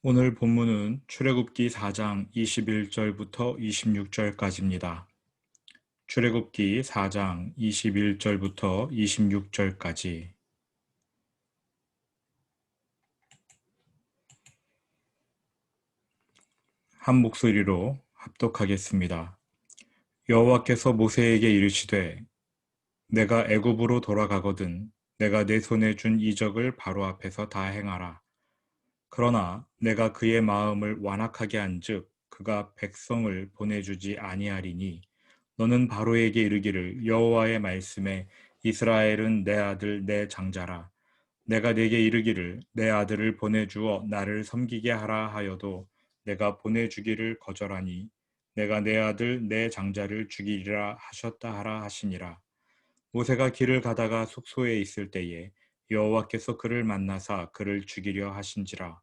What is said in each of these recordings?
오늘 본문은 출애굽기 4장 21절부터 26절까지입니다. 출애굽기 4장 21절부터 26절까지. 한 목소리로 합독하겠습니다. 여호와께서 모세에게 이르시되 내가 애굽으로 돌아가거든 내가 내 손에 준 이적을 바로 앞에서 다 행하라. 그러나 내가 그의 마음을 완악하게 한즉 그가 백성을 보내주지 아니하리니 너는 바로에게 이르기를 여호와의 말씀에 이스라엘은 내 아들 내 장자라. 내가 내게 이르기를 내 아들을 보내주어 나를 섬기게 하라 하여도 내가 보내주기를 거절하니 내가 내 아들 내 장자를 죽이리라 하셨다 하라 하시니라. 모세가 길을 가다가 숙소에 있을 때에 여호와께서 그를 만나사 그를 죽이려 하신지라.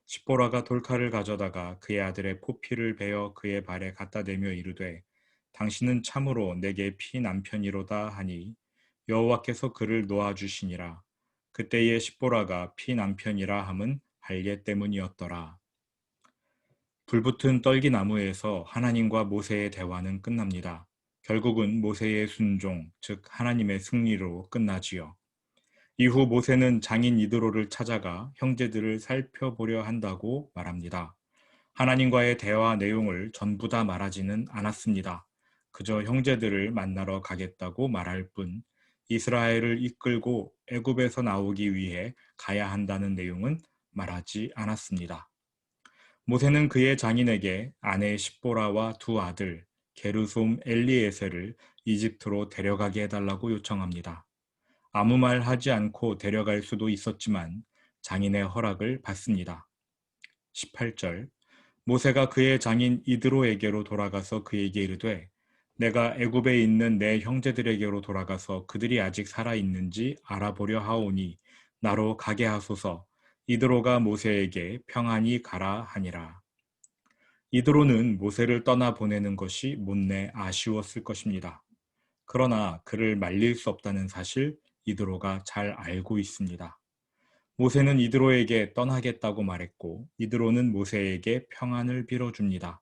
십보라가 돌칼을 가져다가 그의 아들의 포피를 베어 그의 발에 갖다 대며 이르되 당신은 참으로 내게 피 남편이로다 하니 여호와께서 그를 놓아주시니라. 그때에 십보라가 피 남편이라 함은 할례 때문이었더라. 불붙은 떨기나무에서 하나님과 모세의 대화는 끝납니다. 결국은 모세의 순종, 즉 하나님의 승리로 끝나지요. 이후 모세는 장인 이드로를 찾아가 형제들을 살펴보려 한다고 말합니다. 하나님과의 대화 내용을 전부 다 말하지는 않았습니다. 그저 형제들을 만나러 가겠다고 말할 뿐 이스라엘을 이끌고 애굽에서 나오기 위해 가야 한다는 내용은 말하지 않았습니다. 모세는 그의 장인에게 아내 십보라와 두 아들 게르솜 엘리에셀을 이집트로 데려가게 해달라고 요청합니다. 아무 말 하지 않고 데려갈 수도 있었지만 장인의 허락을 받습니다. 18절 모세가 그의 장인 이드로에게로 돌아가서 그에게 이르되 내가 애굽에 있는 내 형제들에게로 돌아가서 그들이 아직 살아 있는지 알아보려 하오니 나로 가게 하소서. 이드로가 모세에게 평안히 가라 하니라. 이드로는 모세를 떠나 보내는 것이 못내 아쉬웠을 것입니다. 그러나 그를 말릴 수 없다는 사실 이드로가 잘 알고 있습니다. 모세는 이드로에게 떠나겠다고 말했고 이드로는 모세에게 평안을 빌어줍니다.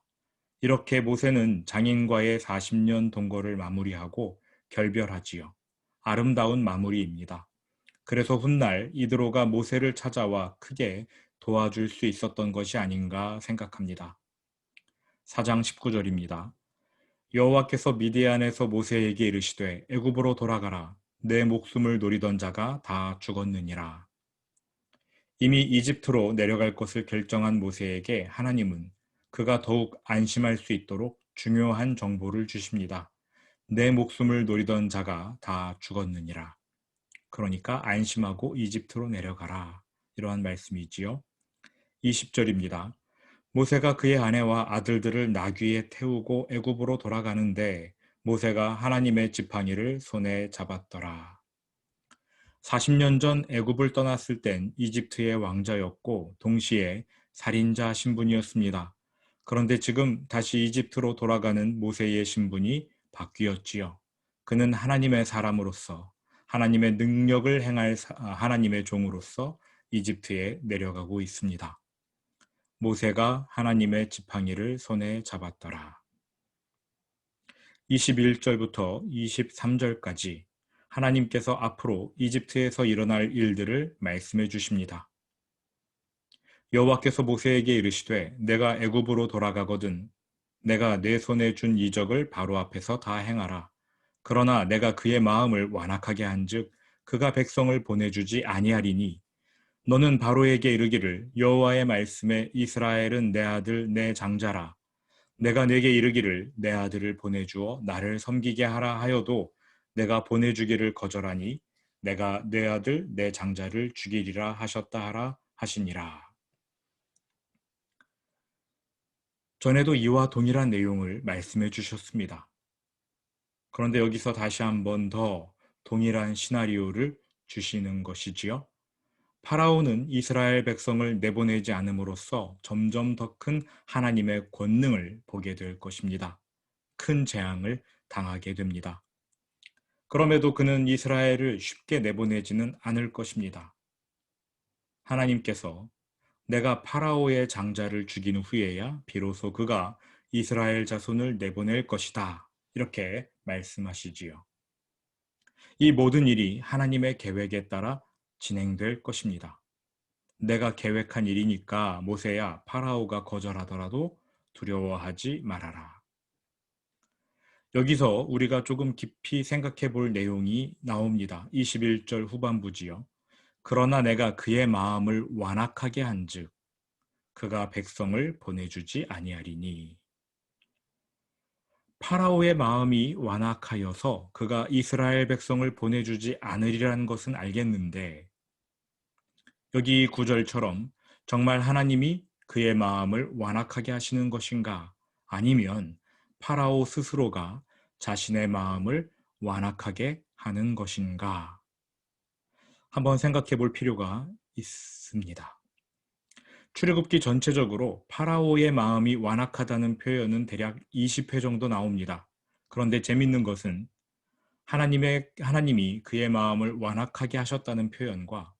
이렇게 모세는 장인과의 40년 동거를 마무리하고 결별하지요. 아름다운 마무리입니다. 그래서 훗날 이드로가 모세를 찾아와 크게 도와줄 수 있었던 것이 아닌가 생각합니다. 4장 19절입니다. 여호와께서 미디안에서 모세에게 이르시되 애굽으로 돌아가라. 내 목숨을 노리던 자가 다 죽었느니라. 이미 이집트로 내려갈 것을 결정한 모세에게 하나님은 그가 더욱 안심할 수 있도록 중요한 정보를 주십니다. 내 목숨을 노리던 자가 다 죽었느니라. 그러니까 안심하고 이집트로 내려가라. 이러한 말씀이지요. 20절입니다. 모세가 그의 아내와 아들들을 나귀에 태우고 애굽으로 돌아가는데 모세가 하나님의 지팡이를 손에 잡았더라. 40년 전 애굽을 떠났을 땐 이집트의 왕자였고 동시에 살인자 신분이었습니다. 그런데 지금 다시 이집트로 돌아가는 모세의 신분이 바뀌었지요. 그는 하나님의 사람으로서 하나님의 능력을 행할 하나님의 종으로서 이집트에 내려가고 있습니다. 모세가 하나님의 지팡이를 손에 잡았더라. 21절부터 23절까지 하나님께서 앞으로 이집트에서 일어날 일들을 말씀해 주십니다. 여호와께서 모세에게 이르시되 내가 애굽으로 돌아가거든 내가 내 손에 준 이적을 바로 앞에서 다 행하라. 그러나 내가 그의 마음을 완악하게 한즉 그가 백성을 보내주지 아니하리니 너는 바로에게 이르기를 여호와의 말씀에 이스라엘은 내 아들 내 장자라. 내가 내게 이르기를 내 아들을 보내주어 나를 섬기게 하라 하여도 내가 보내주기를 거절하니 내가 내 아들 내 장자를 죽이리라 하셨다 하라 하시니라. 전에도 이와 동일한 내용을 말씀해 주셨습니다. 그런데 여기서 다시 한번 더 동일한 시나리오를 주시는 것이지요. 파라오는 이스라엘 백성을 내보내지 않음으로써 점점 더 큰 하나님의 권능을 보게 될 것입니다. 큰 재앙을 당하게 됩니다. 그럼에도 그는 이스라엘을 쉽게 내보내지는 않을 것입니다. 하나님께서 내가 파라오의 장자를 죽인 후에야 비로소 그가 이스라엘 자손을 내보낼 것이다. 이렇게 말씀하시지요. 이 모든 일이 하나님의 계획에 따라 진행될 것입니다. 내가 계획한 일이니까 모세야 파라오가 거절하더라도 두려워하지 말아라. 여기서 우리가 조금 깊이 생각해 볼 내용이 나옵니다. 21절 후반부지요. 그러나 내가 그의 마음을 완악하게 한즉 그가 백성을 보내주지 아니하리니. 파라오의 마음이 완악하여서 그가 이스라엘 백성을 보내주지 않으리라는 것은 알겠는데 여기 구절처럼 정말 하나님이 그의 마음을 완악하게 하시는 것인가? 아니면 파라오 스스로가 자신의 마음을 완악하게 하는 것인가? 한번 생각해 볼 필요가 있습니다. 출애굽기 전체적으로 파라오의 마음이 완악하다는 표현은 대략 20회 정도 나옵니다. 그런데 재밌는 것은 하나님이 그의 마음을 완악하게 하셨다는 표현과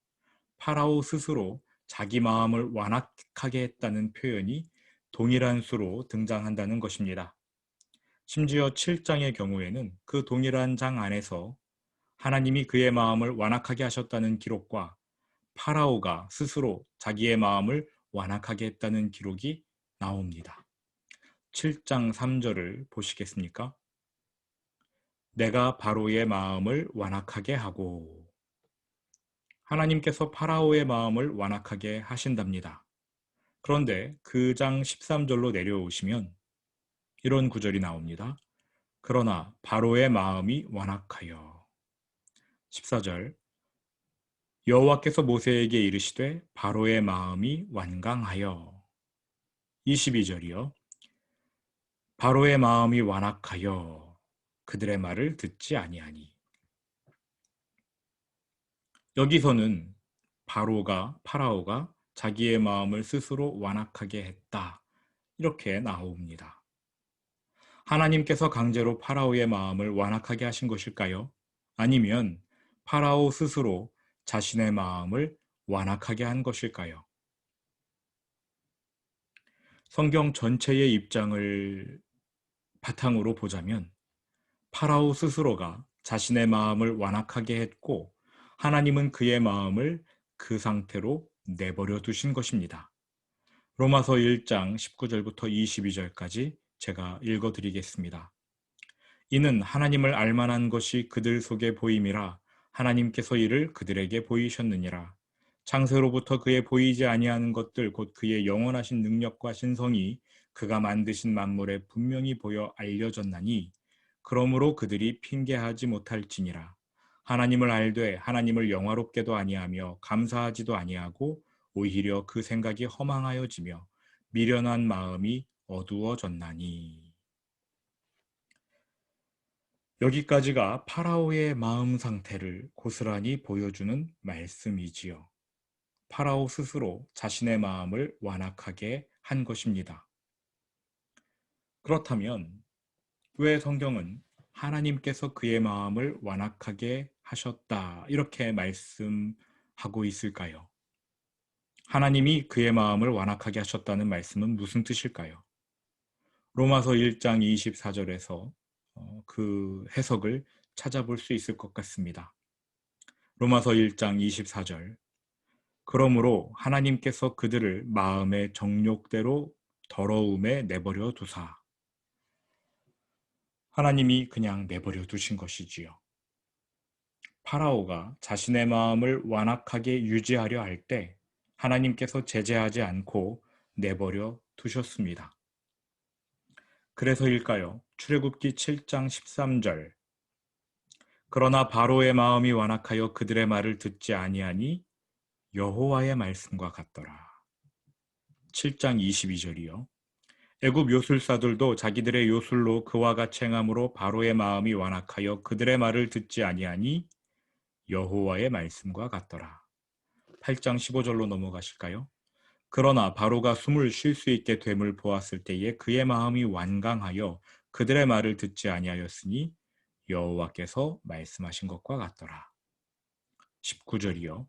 파라오 스스로 자기 마음을 완악하게 했다는 표현이 동일한 수로 등장한다는 것입니다. 심지어 7장의 경우에는 그 동일한 장 안에서 하나님이 그의 마음을 완악하게 하셨다는 기록과 파라오가 스스로 자기의 마음을 완악하게 했다는 기록이 나옵니다. 7장 3절을 보시겠습니까? 내가 바로의 마음을 완악하게 하고 하나님께서 파라오의 마음을 완악하게 하신답니다. 그런데 그 장 13절로 내려오시면 이런 구절이 나옵니다. 그러나 바로의 마음이 완악하여 14절 여호와께서 모세에게 이르시되 바로의 마음이 완강하여 22절이요 바로의 마음이 완악하여 그들의 말을 듣지 아니하니. 여기서는 파라오가 자기의 마음을 스스로 완악하게 했다. 이렇게 나옵니다. 하나님께서 강제로 파라오의 마음을 완악하게 하신 것일까요? 아니면 파라오 스스로 자신의 마음을 완악하게 한 것일까요? 성경 전체의 입장을 바탕으로 보자면 파라오 스스로가 자신의 마음을 완악하게 했고 하나님은 그의 마음을 그 상태로 내버려 두신 것입니다. 로마서 1장 19절부터 22절까지 제가 읽어드리겠습니다. 이는 하나님을 알만한 것이 그들 속에 보임이라 하나님께서 이를 그들에게 보이셨느니라. 창세로부터 그의 보이지 아니하는 것들 곧 그의 영원하신 능력과 신성이 그가 만드신 만물에 분명히 보여 알려졌나니 그러므로 그들이 핑계하지 못할지니라. 하나님을 알되 하나님을 영화롭게도 아니하며 감사하지도 아니하고 오히려 그 생각이 허망하여지며 미련한 마음이 어두워졌나니. 여기까지가 파라오의 마음 상태를 고스란히 보여주는 말씀이지요. 파라오 스스로 자신의 마음을 완악하게 한 것입니다. 그렇다면 왜 성경은 하나님께서 그의 마음을 완악하게 하셨다 이렇게 말씀하고 있을까요? 하나님이 그의 마음을 완악하게 하셨다는 말씀은 무슨 뜻일까요? 로마서 1장 24절에서 그 해석을 찾아볼 수 있을 것 같습니다. 로마서 1장 24절 그러므로 하나님께서 그들을 마음의 정욕대로 더러움에 내버려 두사. 하나님이 그냥 내버려 두신 것이지요. 파라오가 자신의 마음을 완악하게 유지하려 할 때 하나님께서 제재하지 않고 내버려 두셨습니다. 그래서일까요? 출애굽기 7장 13절 그러나 바로의 마음이 완악하여 그들의 말을 듣지 아니하니 여호와의 말씀과 같더라. 7장 22절이요. 애굽 요술사들도 자기들의 요술로 그와 같이 행함으로 바로의 마음이 완악하여 그들의 말을 듣지 아니하니 여호와의 말씀과 같더라. 8장 15절로 넘어가실까요? 그러나 바로가 숨을 쉴 수 있게 됨을 보았을 때에 그의 마음이 완강하여 그들의 말을 듣지 아니하였으니 여호와께서 말씀하신 것과 같더라. 19절이요.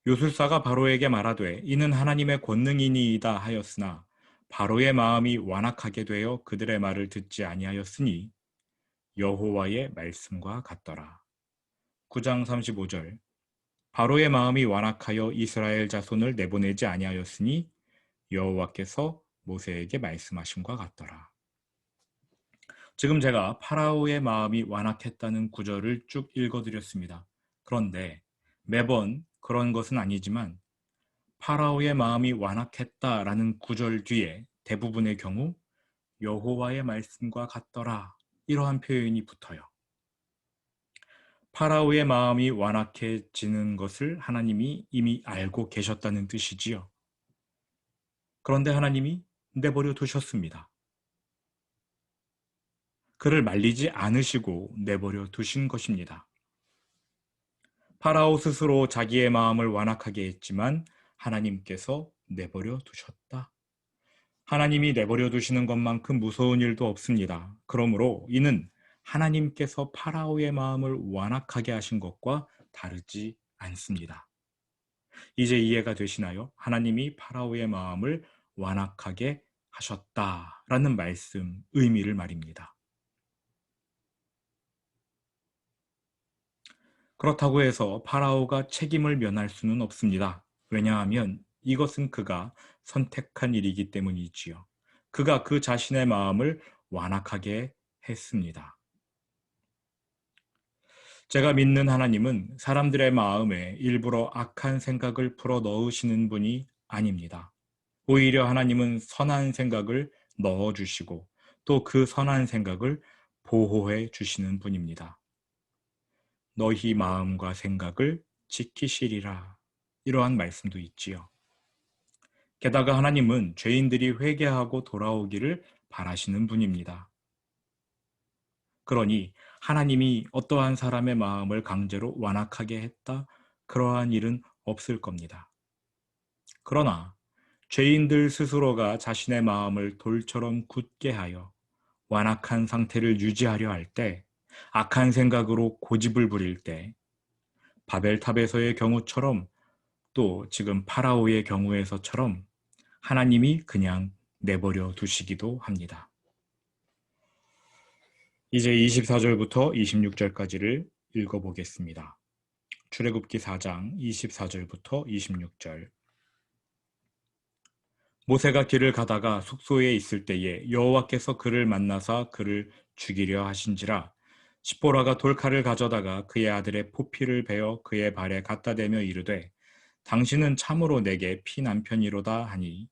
요술사가 바로에게 말하되 이는 하나님의 권능이니이다 하였으나 바로의 마음이 완악하게 되어 그들의 말을 듣지 아니하였으니 여호와의 말씀과 같더라. 9장 35절. 바로의 마음이 완악하여 이스라엘 자손을 내보내지 아니하였으니 여호와께서 모세에게 말씀하심과 같더라. 지금 제가 파라오의 마음이 완악했다는 구절을 쭉 읽어드렸습니다. 그런데 매번 그런 것은 아니지만 파라오의 마음이 완악했다라는 구절 뒤에 대부분의 경우 여호와의 말씀과 같더라 이러한 표현이 붙어요. 파라오의 마음이 완악해지는 것을 하나님이 이미 알고 계셨다는 뜻이지요. 그런데 하나님이 내버려 두셨습니다. 그를 말리지 않으시고 내버려 두신 것입니다. 파라오 스스로 자기의 마음을 완악하게 했지만 하나님께서 내버려 두셨다. 하나님이 내버려 두시는 것만큼 무서운 일도 없습니다. 그러므로 이는 하나님께서 파라오의 마음을 완악하게 하신 것과 다르지 않습니다. 이제 이해가 되시나요? 하나님이 파라오의 마음을 완악하게 하셨다라는 말씀, 의미를 말입니다. 그렇다고 해서 파라오가 책임을 면할 수는 없습니다. 왜냐하면 이것은 그가 선택한 일이기 때문이지요. 그가 그 자신의 마음을 완악하게 했습니다. 제가 믿는 하나님은 사람들의 마음에 일부러 악한 생각을 풀어 넣으시는 분이 아닙니다. 오히려 하나님은 선한 생각을 넣어주시고 또 그 선한 생각을 보호해 주시는 분입니다. 너희 마음과 생각을 지키시리라. 이러한 말씀도 있지요. 게다가 하나님은 죄인들이 회개하고 돌아오기를 바라시는 분입니다. 그러니 하나님이 어떠한 사람의 마음을 강제로 완악하게 했다, 그러한 일은 없을 겁니다. 그러나 죄인들 스스로가 자신의 마음을 돌처럼 굳게 하여 완악한 상태를 유지하려 할 때, 악한 생각으로 고집을 부릴 때, 바벨탑에서의 경우처럼 또 지금 파라오의 경우에서처럼 하나님이 그냥 내버려 두시기도 합니다. 이제 24절부터 26절까지를 읽어보겠습니다. 출애굽기 4장 24절부터 26절. 모세가 길을 가다가 숙소에 있을 때에 여호와께서 그를 만나사 그를 죽이려 하신지라. 시보라가 돌칼을 가져다가 그의 아들의 포피를 베어 그의 발에 갖다 대며 이르되 당신은 참으로 내게 피난편이로다 하니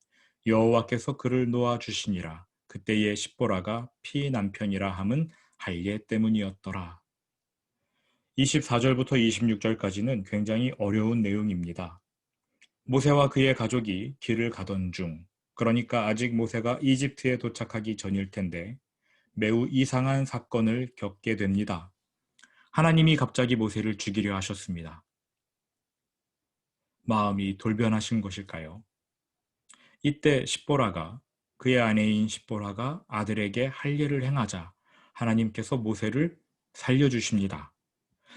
여호와께서 그를 놓아 주시니라. 그때에 시보라가 피난편이라 함은 할례 때문이었더라. 24절부터 26절까지는 굉장히 어려운 내용입니다. 모세와 그의 가족이 길을 가던 중, 그러니까 아직 모세가 이집트에 도착하기 전일 텐데 매우 이상한 사건을 겪게 됩니다. 하나님이 갑자기 모세를 죽이려 하셨습니다. 마음이 돌변하신 것일까요? 이때 십보라가, 그의 아내인 십보라가 아들에게 할례를 행하자 하나님께서 모세를 살려주십니다.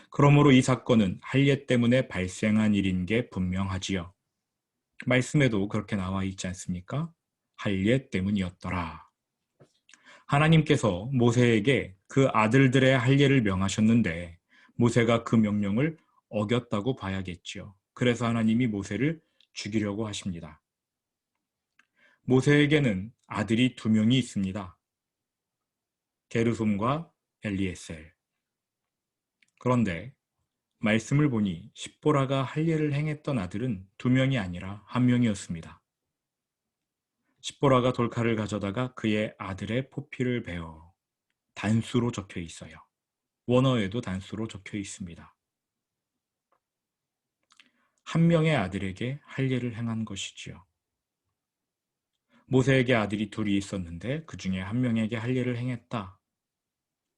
그러므로 이 사건은 할례 때문에 발생한 일인 게 분명하지요. 말씀에도 그렇게 나와 있지 않습니까? 할례 때문이었더라. 하나님께서 모세에게 그 아들들의 할례를 명하셨는데 모세가 그 명령을 어겼다고 봐야겠지요. 그래서 하나님이 모세를 죽이려고 하십니다. 모세에게는 아들이 2명이 있습니다. 게르솜과 엘리에셀. 그런데 말씀을 보니 십보라가 할례를 행했던 아들은 2명이 아니라 1명이었습니다. 십보라가 돌칼을 가져다가 그의 아들의 포피를 베어 단수로 적혀 있어요. 원어에도 단수로 적혀 있습니다. 1명의 아들에게 할례를 행한 것이지요. 모세에게 아들이 2이 있었는데 그 중에 1명에게 할례를 행했다.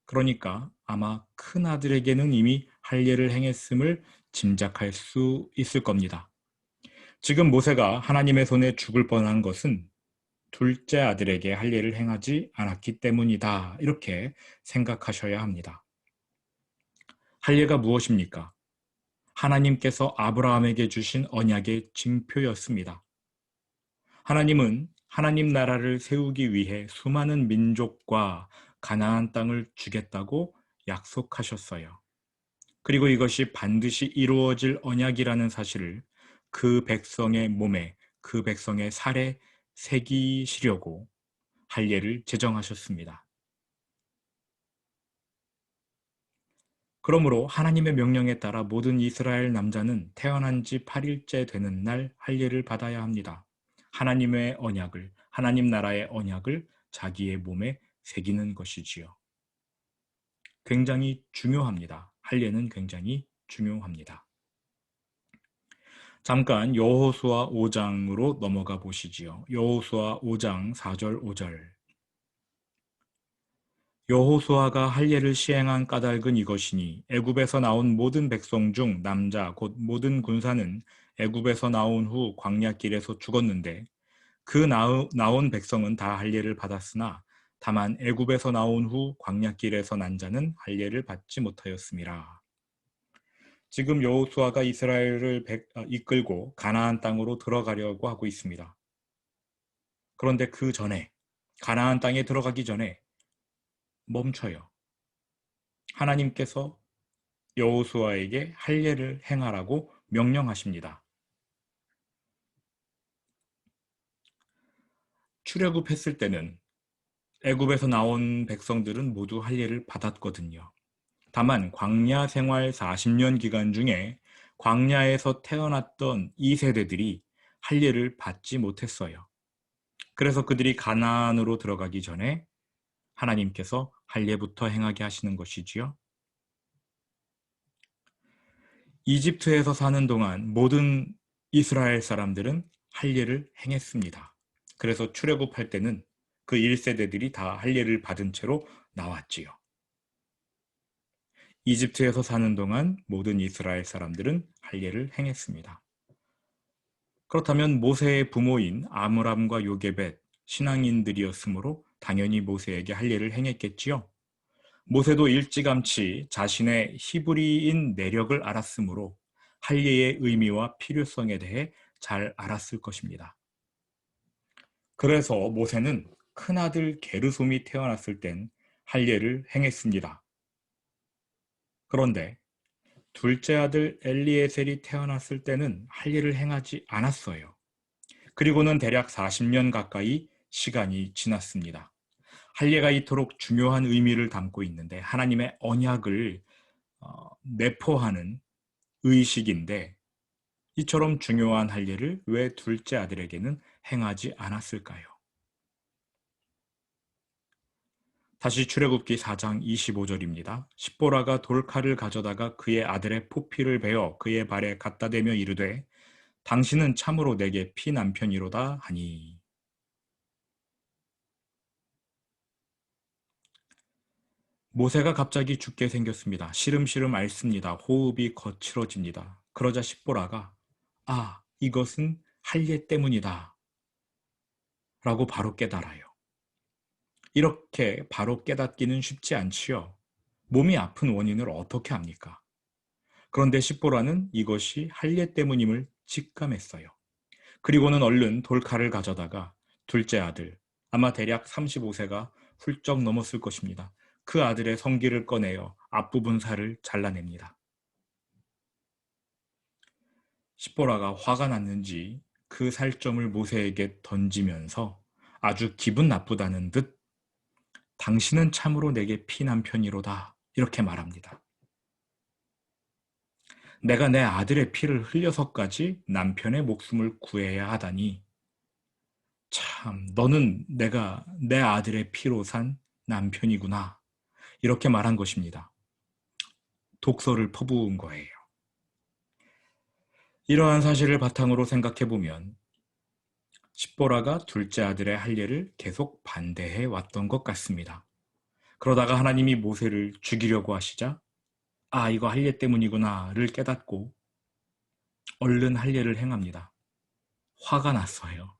그러니까 아마 큰 아들에게는 이미 할례를 행했음을 짐작할 수 있을 겁니다. 지금 모세가 하나님의 손에 죽을 뻔한 것은 둘째 아들에게 할례를 행하지 않았기 때문이다. 이렇게 생각하셔야 합니다. 할례가 무엇입니까? 하나님께서 아브라함에게 주신 언약의 징표였습니다. 하나님은 하나님 나라를 세우기 위해 수많은 민족과 가나안 땅을 주겠다고 약속하셨어요. 그리고 이것이 반드시 이루어질 언약이라는 사실을 그 백성의 몸에, 그 백성의 살에 새기시려고 할례를 제정하셨습니다. 그러므로 하나님의 명령에 따라 모든 이스라엘 남자는 태어난 지 8일째 되는 날 할례를 받아야 합니다. 하나님의 언약을, 하나님 나라의 언약을 자기의 몸에 새기는 것이지요. 굉장히 중요합니다. 할례는 굉장히 중요합니다. 잠깐 여호수아 5장으로 넘어가 보시지요. 여호수아 5장 4절 5절. 여호수아가 할례를 시행한 까닭은 이것이니 애굽에서 나온 모든 백성 중 남자 곧 모든 군사는 애굽에서 나온 후 광야길에서 죽었는데 그 나온 백성은 다 할례를 받았으나 다만 애굽에서 나온 후 광야길에서 난 자는 할례를 받지 못하였음이라. 지금 여호수아가 이스라엘을 이끌고 가나안 땅으로 들어가려고 하고 있습니다. 그런데 그 전에 가나안 땅에 들어가기 전에 멈춰요. 하나님께서 여호수아에게 할례를 행하라고 명령하십니다. 출애굽했을 때는 애굽에서 나온 백성들은 모두 할례를 받았거든요. 다만 광야 생활 40년 기간 중에 광야에서 태어났던 2세대들이 할례를 받지 못했어요. 그래서 그들이 가나안으로 들어가기 전에 하나님께서 할례부터 행하게 하시는 것이지요. 이집트에서 사는 동안 모든 이스라엘 사람들은 할례를 행했습니다. 그래서 출애굽할 때는 그 1세대들이 다 할례를 받은 채로 나왔지요. 이집트에서 사는 동안 모든 이스라엘 사람들은 할례를 행했습니다. 그렇다면 모세의 부모인 아므람과 요게벳 신앙인들이었으므로 당연히 모세에게 할례를 행했겠지요. 모세도 일찌감치 자신의 히브리인 내력을 알았으므로 할례의 의미와 필요성에 대해 잘 알았을 것입니다. 그래서 모세는 큰아들 게르솜이 태어났을 땐 할례를 행했습니다. 그런데 둘째 아들 엘리에셀이 태어났을 때는 할례를 행하지 않았어요. 그리고는 대략 40년 가까이 시간이 지났습니다. 할례가 이토록 중요한 의미를 담고 있는데 하나님의 언약을 내포하는 의식인데 이처럼 중요한 할례를 왜 둘째 아들에게는 행하지 않았을까요? 다시 출애굽기 4장 25절입니다. 십보라가 돌칼을 가져다가 그의 아들의 포피를 베어 그의 발에 갖다 대며 이르되 당신은 참으로 내게 피남편이로다 하니. 모세가 갑자기 죽게 생겼습니다. 시름시름 앓습니다. 호흡이 거칠어집니다. 그러자 십보라가 이것은 할례 때문이다 라고 바로 깨달아요. 이렇게 바로 깨닫기는 쉽지 않지요. 몸이 아픈 원인을 어떻게 압니까? 그런데 십보라는 이것이 할례 때문임을 직감했어요. 그리고는 얼른 돌칼을 가져다가 둘째 아들, 아마 대략 35세가 훌쩍 넘었을 것입니다. 그 아들의 성기를 꺼내어 앞부분 살을 잘라냅니다. 십보라가 화가 났는지 그 살점을 모세에게 던지면서 아주 기분 나쁘다는 듯 당신은 참으로 내게 피남편이로다 이렇게 말합니다. 내가 내 아들의 피를 흘려서까지 남편의 목숨을 구해야 하다니 참 너는 내가 내 아들의 피로 산 남편이구나 이렇게 말한 것입니다. 독서를 퍼부은 거예요. 이러한 사실을 바탕으로 생각해보면 십보라가 둘째 아들의 할례를 계속 반대해 왔던 것 같습니다. 그러다가 하나님이 모세를 죽이려고 하시자 이거 할례 때문이구나를 깨닫고 얼른 할례를 행합니다. 화가 났어요.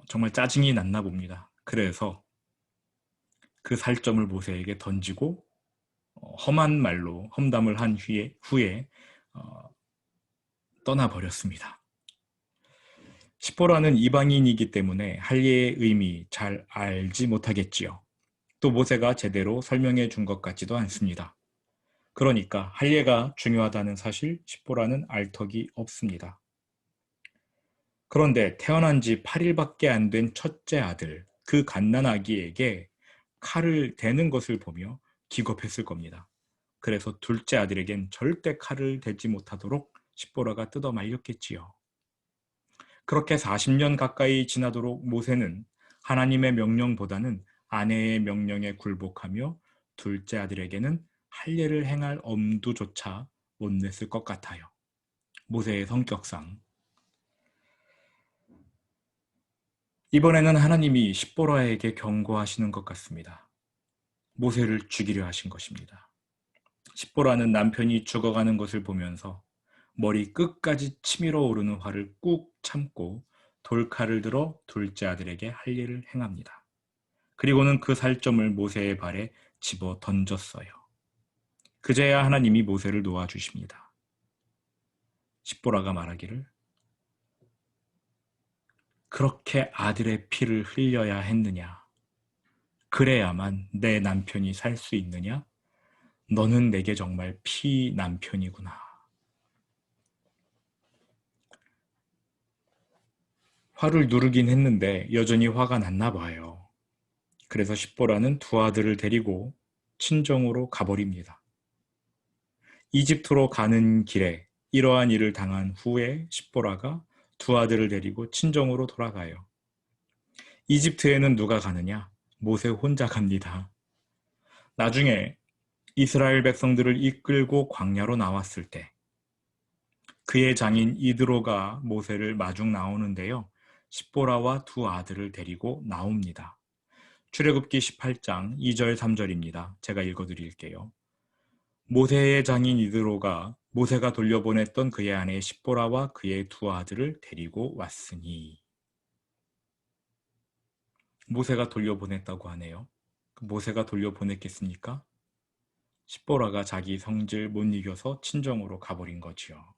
정말 짜증이 났나 봅니다. 그래서 그 살점을 모세에게 던지고 험한 말로 험담을 한 후에 떠나버렸습니다. 십보라는 이방인이기 때문에 할례의 의미 잘 알지 못하겠지요. 또 모세가 제대로 설명해 준 것 같지도 않습니다. 그러니까 할례가 중요하다는 사실 십보라는 알 턱이 없습니다. 그런데 태어난 지 8일밖에 안 된 첫째 아들, 그 갓난아기에게 칼을 대는 것을 보며 기겁했을 겁니다. 그래서 둘째 아들에겐 절대 칼을 대지 못하도록 십보라가 뜯어 말렸겠지요. 그렇게 40년 가까이 지나도록 모세는 하나님의 명령보다는 아내의 명령에 굴복하며 둘째 아들에게는 할례를 행할 엄두조차 못 냈을 것 같아요. 모세의 성격상. 이번에는 하나님이 십보라에게 경고하시는 것 같습니다. 모세를 죽이려 하신 것입니다. 십보라는 남편이 죽어가는 것을 보면서 머리 끝까지 치밀어 오르는 화를 꾹 참고 돌칼을 들어 둘째 아들에게 할례를 행합니다. 그리고는 그 살점을 모세의 발에 집어 던졌어요. 그제야 하나님이 모세를 놓아주십니다. 십보라가 말하기를 그렇게 아들의 피를 흘려야 했느냐? 그래야만 내 남편이 살 수 있느냐? 너는 내게 정말 피남편이구나. 화를 누르긴 했는데 여전히 화가 났나 봐요. 그래서 십보라는 두 아들을 데리고 친정으로 가버립니다. 이집트로 가는 길에 이러한 일을 당한 후에 십보라가 두 아들을 데리고 친정으로 돌아가요. 이집트에는 누가 가느냐? 모세 혼자 갑니다. 나중에 이스라엘 백성들을 이끌고 광야로 나왔을 때 그의 장인 이드로가 모세를 마중 나오는데요. 십보라와 두 아들을 데리고 나옵니다. 출애굽기 18장 2절 3절입니다. 제가 읽어드릴게요. 모세의 장인 이드로가 모세가 돌려보냈던 그의 아내 십보라와 그의 두 아들을 데리고 왔으니. 모세가 돌려보냈다고 하네요. 모세가 돌려보냈겠습니까? 십보라가 자기 성질 못 이겨서 친정으로 가버린 거지요.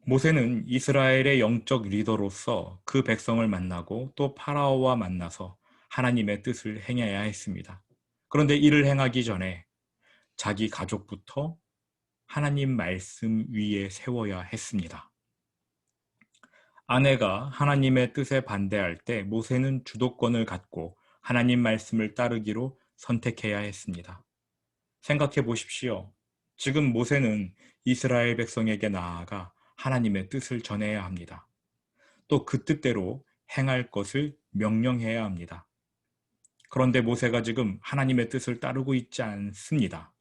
모세는 이스라엘의 영적 리더로서 그 백성을 만나고 또 파라오와 만나서 하나님의 뜻을 행해야 했습니다. 그런데 이를 행하기 전에 자기 가족부터 하나님 말씀 위에 세워야 했습니다. 아내가 하나님의 뜻에 반대할 때 모세는 주도권을 갖고 하나님 말씀을 따르기로 선택해야 했습니다. 생각해 보십시오. 지금 모세는 이스라엘 백성에게 나아가 하나님의 뜻을 전해야 합니다. 또 그 뜻대로 행할 것을 명령해야 합니다. 그런데 모세가 지금 하나님의 뜻을 따르고 있지 않습니다.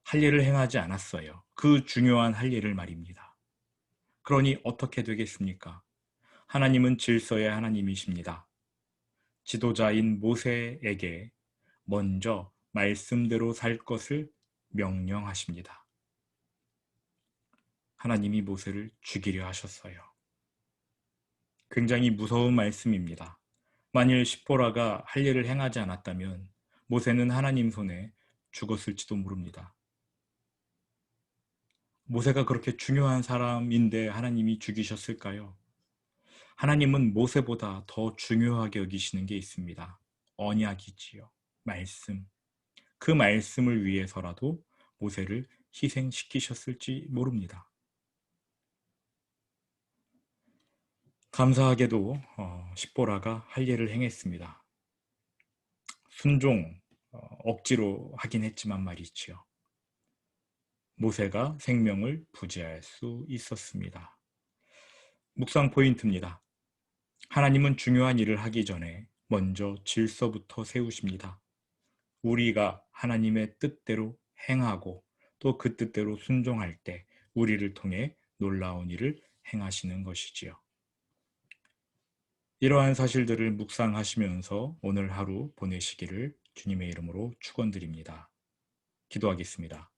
할례를 행하지 않았어요. 그 중요한 할례를 말입니다. 그러니 어떻게 되겠습니까? 하나님은 질서의 하나님이십니다. 지도자인 모세에게 먼저 말씀대로 살 것을 명령하십니다. 하나님이 모세를 죽이려 하셨어요. 굉장히 무서운 말씀입니다. 만일 십보라가 할례를 행하지 않았다면 모세는 하나님 손에 죽었을지도 모릅니다. 모세가 그렇게 중요한 사람인데 하나님이 죽이셨을까요? 하나님은 모세보다 더 중요하게 여기시는 게 있습니다. 언약이지요. 말씀. 그 말씀을 위해서라도 모세를 희생시키셨을지 모릅니다. 감사하게도 십보라가 할례를 행했습니다. 순종, 억지로 하긴 했지만 말이지요. 모세가 생명을 부지할 수 있었습니다. 묵상 포인트입니다. 하나님은 중요한 일을 하기 전에 먼저 질서부터 세우십니다. 우리가 하나님의 뜻대로 행하고 또 그 뜻대로 순종할 때 우리를 통해 놀라운 일을 행하시는 것이지요. 이러한 사실들을 묵상하시면서 오늘 하루 보내시기를 주님의 이름으로 축원드립니다. 기도하겠습니다.